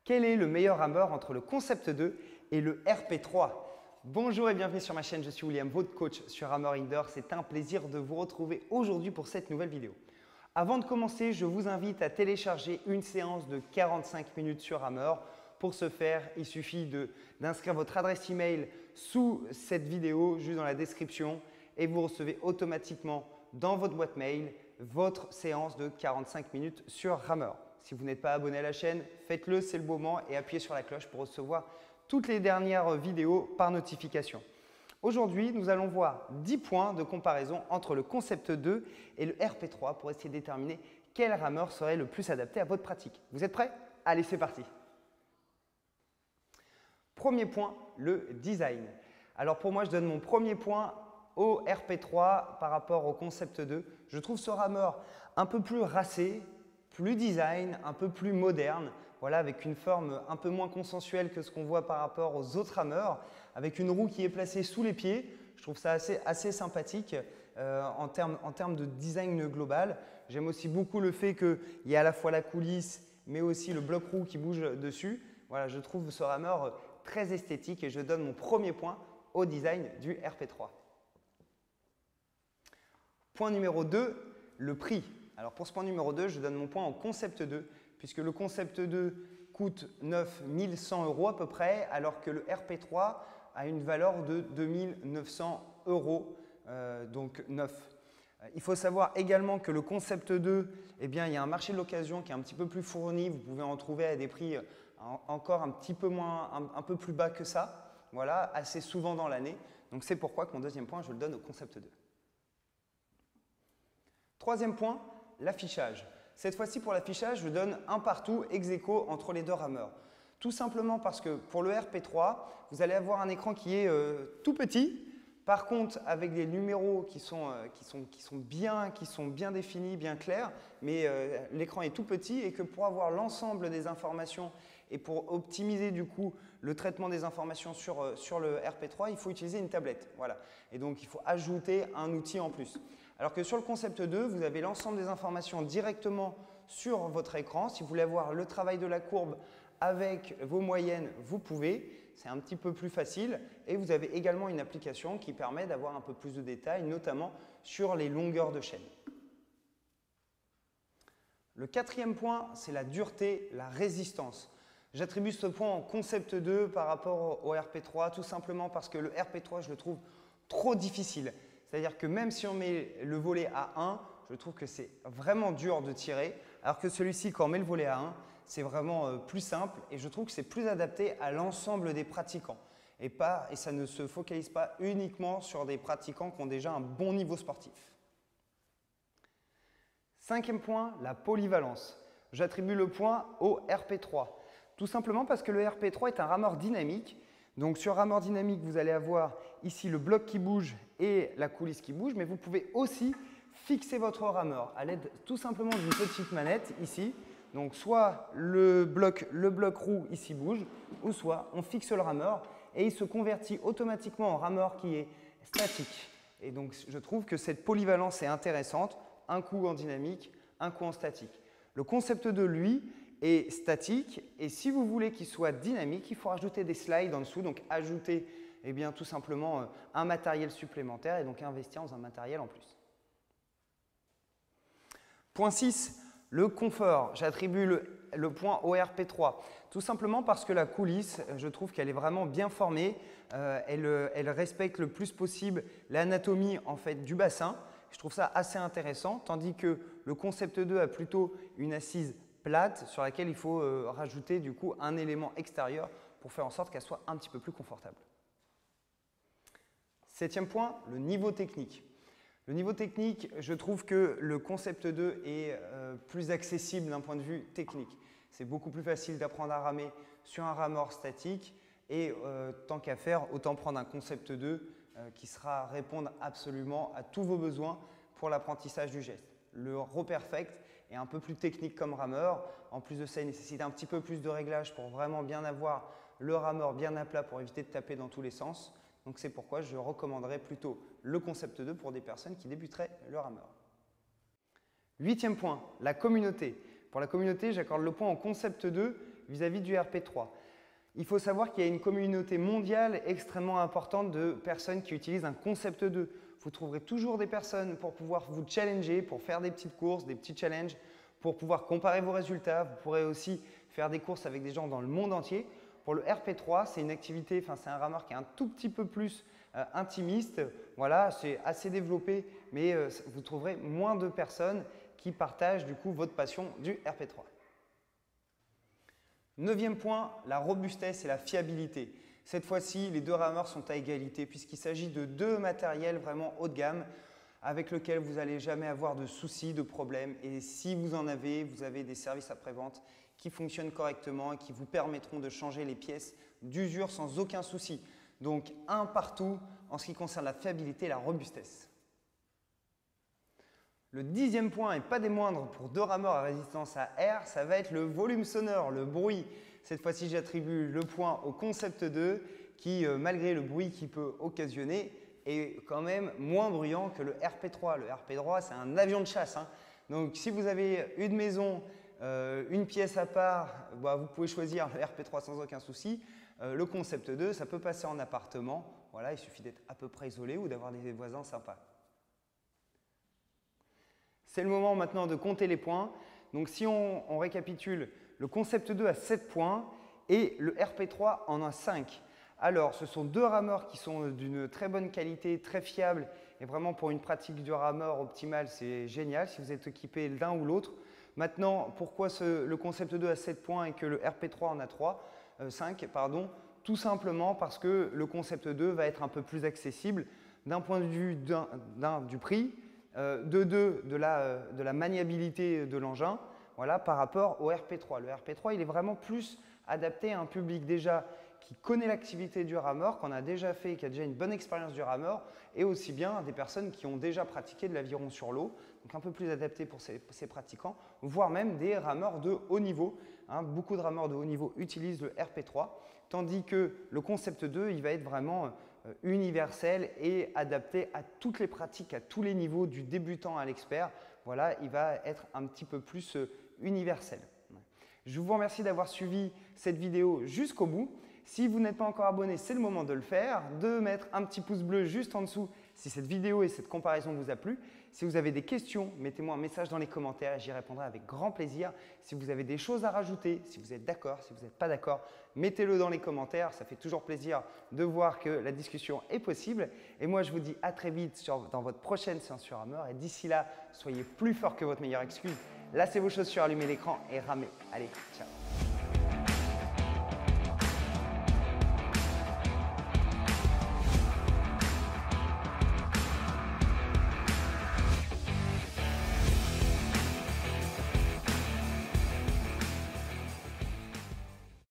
Quel est le meilleur rameur entre le Concept 2 et le RP3? Bonjour et bienvenue sur ma chaîne, je suis William, votre coach sur Hammer Indoor. C'est un plaisir de vous retrouver aujourd'hui pour cette nouvelle vidéo. Avant de commencer, je vous invite à télécharger une séance de 45 minutes sur Hammer. Pour ce faire, il suffit d'inscrire votre adresse email sous cette vidéo, juste dans la description, et vous recevez automatiquement dans votre boîte mail votre séance de 45 minutes sur Hammer. Si vous n'êtes pas abonné à la chaîne, faites-le, c'est le moment, et appuyez sur la cloche pour recevoir toutes les dernières vidéos par notification. Aujourd'hui, nous allons voir 10 points de comparaison entre le Concept 2 et le RP3 pour essayer de déterminer quel rameur serait le plus adapté à votre pratique. Vous êtes prêts? Allez, c'est parti! Premier point, le design. Alors pour moi, je donne mon premier point au RP3 par rapport au Concept 2. Je trouve ce rameur un peu plus racé, plus design, un peu plus moderne, voilà, avec une forme un peu moins consensuelle que ce qu'on voit par rapport aux autres rameurs, avec une roue qui est placée sous les pieds. Je trouve ça assez sympathique en termes de design global. J'aime aussi beaucoup le fait qu'il y ait à la fois la coulisse, mais aussi le bloc roue qui bouge dessus. Voilà, je trouve ce rameur très esthétique et je donne mon premier point au design du RP3. Point numéro 2, le prix. Alors pour ce point numéro 2, je donne mon point au Concept 2, puisque le Concept 2 coûte 9 100 € à peu près, alors que le RP3 a une valeur de 2 900 €, donc neuf. Il faut savoir également que le Concept 2, eh bien, il y a un marché de l'occasion qui est un petit peu plus fourni. Vous pouvez en trouver à des prix encore un petit peu moins, un peu plus bas que ça, voilà, assez souvent dans l'année. Donc c'est pourquoi que mon deuxième point, je le donne au Concept 2. Troisième point, l'affichage. Cette fois-ci, pour l'affichage, je donne un partout ex aequo entre les deux rameurs. Tout simplement parce que pour le RP3, vous allez avoir un écran qui est tout petit. Par contre, avec des numéros qui sont bien définis, bien clairs, mais l'écran est tout petit et que pour avoir l'ensemble des informations et pour optimiser du coup le traitement des informations sur le RP3, il faut utiliser une tablette. Voilà. Et donc, il faut ajouter un outil en plus. Alors que sur le Concept 2, vous avez l'ensemble des informations directement sur votre écran. Si vous voulez avoir le travail de la courbe avec vos moyennes, vous pouvez. C'est un petit peu plus facile. Et vous avez également une application qui permet d'avoir un peu plus de détails, notamment sur les longueurs de chaîne. Le quatrième point, c'est la dureté, la résistance. J'attribue ce point au Concept 2 par rapport au RP3, tout simplement parce que le RP3, je le trouve trop difficile. C'est-à-dire que même si on met le volet à 1, je trouve que c'est vraiment dur de tirer, alors que celui-ci, quand on met le volet à 1, c'est vraiment plus simple et je trouve que c'est plus adapté à l'ensemble des pratiquants et ça ne se focalise pas uniquement sur des pratiquants qui ont déjà un bon niveau sportif. Cinquième point, la polyvalence. J'attribue le point au RP3, tout simplement parce que le RP3 est un rameur dynamique. Donc sur rameur dynamique, vous allez avoir ici le bloc qui bouge et la coulisse qui bouge, mais vous pouvez aussi fixer votre rameur à l'aide tout simplement d'une petite manette ici. Donc soit le bloc roue ici bouge, ou soit on fixe le rameur et il se convertit automatiquement en rameur qui est statique. Et donc je trouve que cette polyvalence est intéressante, un coup en dynamique, un coup en statique. Le Concept 2, lui, est statique et si vous voulez qu'il soit dynamique, il faut rajouter des slides en dessous, donc ajouter tout simplement un matériel supplémentaire et donc investir dans un matériel en plus. Point 6, le confort. J'attribue le point au RP3, tout simplement parce que la coulisse, je trouve qu'elle est vraiment bien formée, elle respecte le plus possible l'anatomie en fait, du bassin. Je trouve ça assez intéressant, tandis que le Concept 2 a plutôt une assise plate sur laquelle il faut rajouter du coup un élément extérieur pour faire en sorte qu'elle soit un petit peu plus confortable. Septième point, le niveau technique. Le niveau technique, je trouve que le Concept 2 est plus accessible d'un point de vue technique. C'est beaucoup plus facile d'apprendre à ramer sur un rameur statique et tant qu'à faire, autant prendre un Concept 2 qui sera répondre absolument à tous vos besoins pour l'apprentissage du geste. Le Raw Perfect est un peu plus technique comme rameur. En plus de ça, il nécessite un petit peu plus de réglage pour vraiment bien avoir le rameur bien à plat pour éviter de taper dans tous les sens. Donc c'est pourquoi je recommanderais plutôt le Concept 2 pour des personnes qui débuteraient le rameur. Huitième point, la communauté. Pour la communauté, j'accorde le point au Concept 2 vis-à-vis du RP3. Il faut savoir qu'il y a une communauté mondiale extrêmement importante de personnes qui utilisent un concept 2. Vous trouverez toujours des personnes pour pouvoir vous challenger, pour faire des petites courses, des petits challenges, pour pouvoir comparer vos résultats. Vous pourrez aussi faire des courses avec des gens dans le monde entier. Pour le RP3, c'est une activité, c'est un rameur qui est un tout petit peu plus intimiste. Voilà, c'est assez développé, mais vous trouverez moins de personnes qui partagent du coup votre passion du RP3. Neuvième point, la robustesse et la fiabilité. Cette fois-ci, les deux rameurs sont à égalité puisqu'il s'agit de deux matériels vraiment haut de gamme avec lesquels vous n'allez jamais avoir de soucis, de problèmes. Et si vous en avez, vous avez des services après-vente qui fonctionnent correctement et qui vous permettront de changer les pièces d'usure sans aucun souci. Donc, un partout en ce qui concerne la fiabilité et la robustesse. Le 10e point, et pas des moindres pour deux rameurs à résistance à air, ça va être le volume sonore, le bruit. Cette fois-ci, j'attribue le point au concept 2 qui, malgré le bruit qu'il peut occasionner, est quand même moins bruyant que le RP3. Le RP3, c'est un avion de chasse. Donc, si vous avez une maison, une pièce à part, vous pouvez choisir le RP3 sans aucun souci. Le concept 2, ça peut passer en appartement. Voilà, il suffit d'être à peu près isolé ou d'avoir des voisins sympas. C'est le moment maintenant de compter les points. Donc, si on récapitule, le concept 2 a 7 points et le RP3 en a 5. Alors, ce sont deux rameurs qui sont d'une très bonne qualité, très fiables et vraiment pour une pratique du rameur optimale, c'est génial si vous êtes équipé l'un ou l'autre. Maintenant, pourquoi le concept 2 a 7 points et que le RP3 en a 5 pardon, tout simplement parce que le concept 2 va être un peu plus accessible d'un point de vue du prix, de la maniabilité de l'engin, voilà, par rapport au RP3. Le RP3, il est vraiment plus adapté à un public déjà qui connaît l'activité du rameur, qu'on a déjà fait, qui a déjà une bonne expérience du rameur, et aussi bien des personnes qui ont déjà pratiqué de l'aviron sur l'eau, donc un peu plus adapté pour ces pratiquants, voire même des rameurs de haut niveau. Beaucoup de rameurs de haut niveau utilisent le RP3, tandis que le concept 2, il va être vraiment universel et adapté à toutes les pratiques, à tous les niveaux, du débutant à l'expert. Voilà, il va être un petit peu plus universel. Je vous remercie d'avoir suivi cette vidéo jusqu'au bout. Si vous n'êtes pas encore abonné, c'est le moment de le faire, de mettre un petit pouce bleu juste en dessous si cette vidéo et cette comparaison vous a plu. Si vous avez des questions, mettez-moi un message dans les commentaires et j'y répondrai avec grand plaisir. Si vous avez des choses à rajouter, si vous êtes d'accord, si vous n'êtes pas d'accord, mettez-le dans les commentaires. Ça fait toujours plaisir de voir que la discussion est possible. Et moi, je vous dis à très vite dans votre prochaine séance sur rameur. Et d'ici là, soyez plus fort que votre meilleure excuse. Lacez vos chaussures, allumez l'écran et ramez. Allez, ciao.